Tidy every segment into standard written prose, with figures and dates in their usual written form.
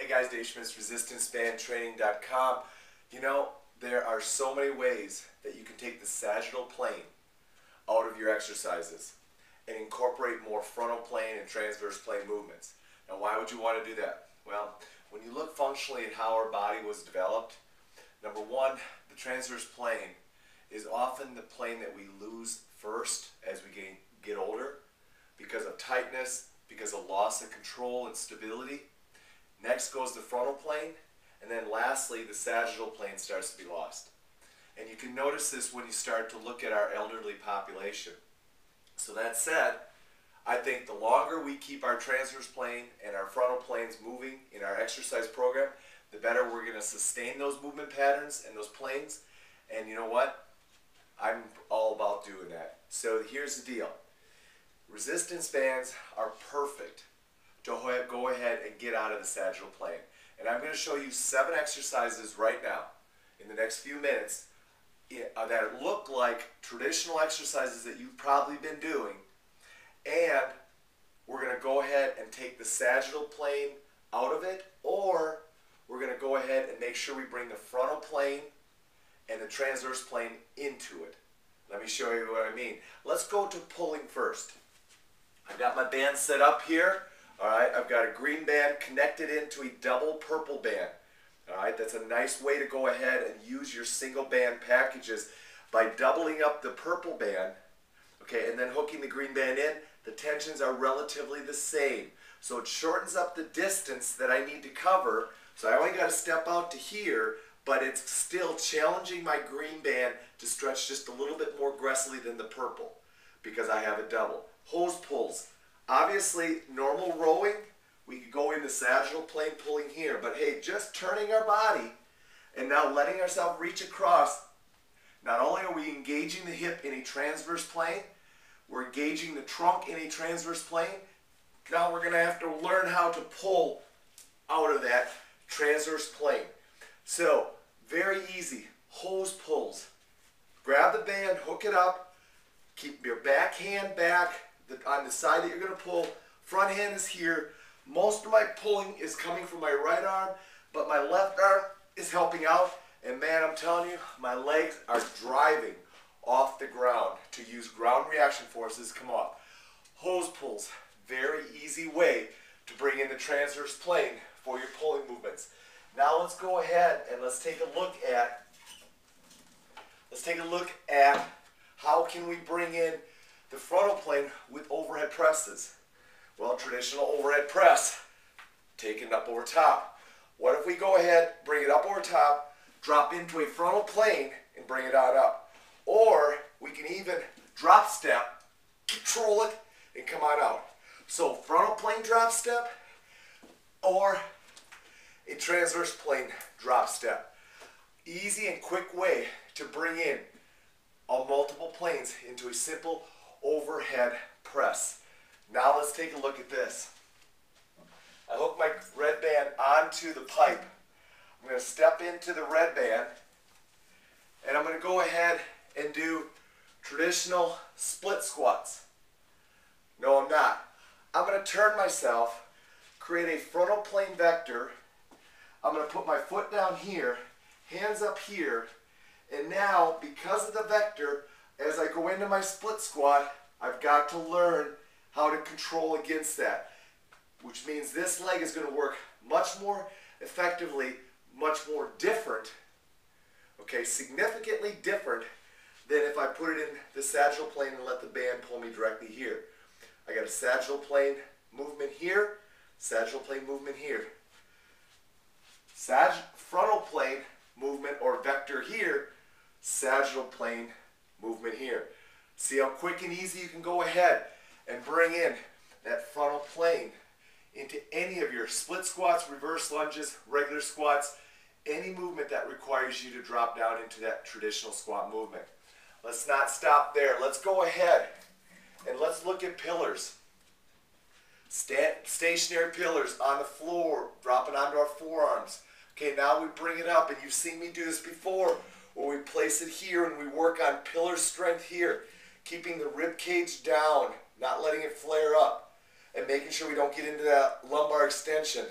Hey guys, Dave Schmitz, ResistanceBandTraining.com. You know, there are so many ways that you can take the sagittal plane out of your exercises and incorporate more frontal plane and transverse plane movements. Now, why would you want to do that? Well, when you look functionally at how our body was developed, number one, the transverse plane is often the plane that we lose first as we get older because of tightness, because of loss of control and stability. Next goes the frontal plane, and then lastly, the sagittal plane starts to be lost. And you can notice this when you start to look at our elderly population. So that said, I think the longer we keep our transverse plane and our frontal planes moving in our exercise program, the better we're going to sustain those movement patterns and those planes. And you know what? I'm all about doing that. So here's the deal. Resistance bands are perfect to go ahead and get out of the sagittal plane. And I'm going to show you 7 exercises right now in the next few minutes that look like traditional exercises that you've probably been doing. And we're going to go ahead and take the sagittal plane out of it, or we're going to go ahead and make sure we bring the frontal plane and the transverse plane into it. Let me show you what I mean. Let's go to pulling first. I've got my band set up here. All right, I've got a green band connected into a double purple band. All right, that's a nice way to go ahead and use your single band packages by doubling up the purple band, okay, and then hooking the green band in. The tensions are relatively the same. So it shortens up the distance that I need to cover. So I only got to step out to here, but it's still challenging my green band to stretch just a little bit more aggressively than the purple because I have a double. Hose pulls. Obviously, normal rowing, we could go in the sagittal plane pulling here, but hey, just turning our body and now letting ourselves reach across, not only are we engaging the hip in a transverse plane, we're engaging the trunk in a transverse plane. Now we're going to have to learn how to pull out of that transverse plane. So, very easy, hose pulls. Grab the band, hook it up, keep your back hand back on the side that you're going to pull. Front hand is here. Most of my pulling is coming from my right arm, but my left arm is helping out. And man, I'm telling you, my legs are driving off the ground to use ground reaction forces come off. Hose pulls, very easy way to bring in the transverse plane for your pulling movements. Now let's go ahead and let's take a look at how can we bring in the frontal plane with overhead presses. Well, traditional overhead press, taken up over top. What if we go ahead, bring it up over top, drop into a frontal plane and bring it on up? Or we can even drop step, control it, and come on out. So frontal plane drop step or a transverse plane drop step. Easy and quick way to bring in all multiple planes into a simple overhead press. Now let's take a look at this. I hook my red band onto the pipe. I'm going to step into the red band and I'm going to go ahead and do traditional split squats. No, I'm not. I'm going to turn myself, create a frontal plane vector. I'm going to put my foot down here, hands up here, and now because of the vector, as I go into my split squat, I've got to learn how to control against that, which means this leg is going to work much more effectively, much more different, okay, significantly different than if I put it in the sagittal plane and let the band pull me directly here. I got a sagittal plane movement here, sagittal plane movement here. Frontal plane movement or vector here, sagittal plane movement here. See how quick and easy you can go ahead and bring in that frontal plane into any of your split squats, reverse lunges, regular squats, any movement that requires you to drop down into that traditional squat movement. Let's not stop there. Let's go ahead and let's look at pillars. Stationary pillars on the floor, dropping onto our forearms. Okay, now we bring it up, and you've seen me do this before, where we place it here and we work on pillar strength here, keeping the rib cage down, not letting it flare up, and making sure we don't get into that lumbar extension.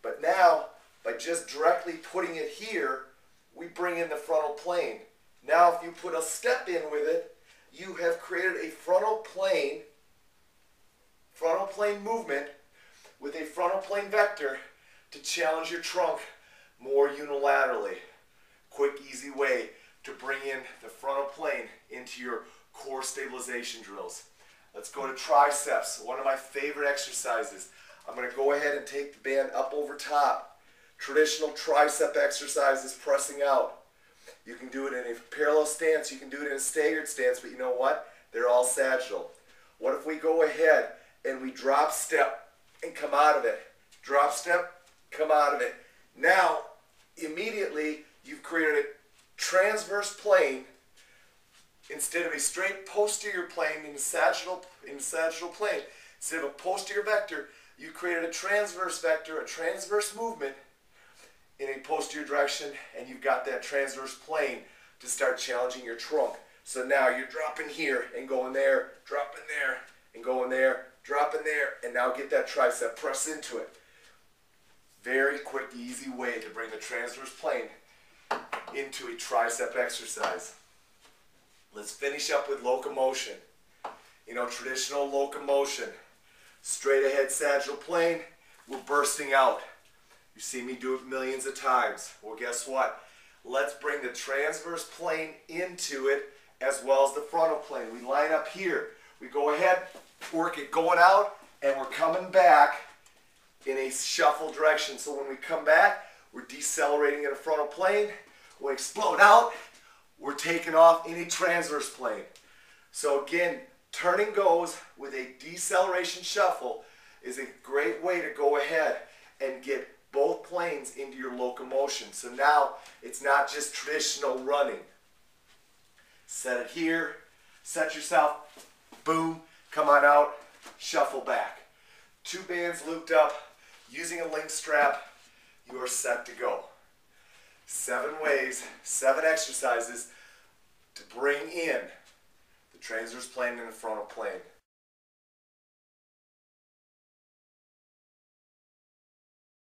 But now, by just directly putting it here, we bring in the frontal plane. Now if you put a step in with it, you have created a frontal plane movement with a frontal plane vector to challenge your trunk more unilaterally. Quick, easy way to bring in the frontal plane into your core stabilization drills. Let's go to triceps, one of my favorite exercises. I'm going to go ahead and take the band up over top. Traditional tricep exercises, pressing out. You can do it in a parallel stance, you can do it in a staggered stance, but you know what? They're all sagittal. What if we go ahead and we drop step and come out of it? Drop step, come out of it. Now, immediately, you've created a transverse plane instead of a straight posterior plane in the sagittal plane. Instead of a posterior vector, you created a transverse vector, a transverse movement in a posterior direction, and you've got that transverse plane to start challenging your trunk. So now you're dropping here and going there, dropping there and going there, dropping there, and now get that tricep, press into it. Very quick, easy way to bring the transverse plane into a tricep exercise. Let's finish up with locomotion. You know, traditional locomotion, straight ahead sagittal plane, we're bursting out. You see me do it millions of times. Well, guess what? Let's bring the transverse plane into it as well as the frontal plane. We line up here. We go ahead, work it going out, and we're coming back in a shuffle direction. So when we come back, we're decelerating in a frontal plane. We explode out, we're taking off in a transverse plane. So again, turning goes with a deceleration shuffle is a great way to go ahead and get both planes into your locomotion. So now it's not just traditional running. Set it here, set yourself, boom, come on out, shuffle back. 2 bands looped up, using a link strap, you are set to go. 7 ways, 7 exercises to bring in the transverse plane and the frontal plane.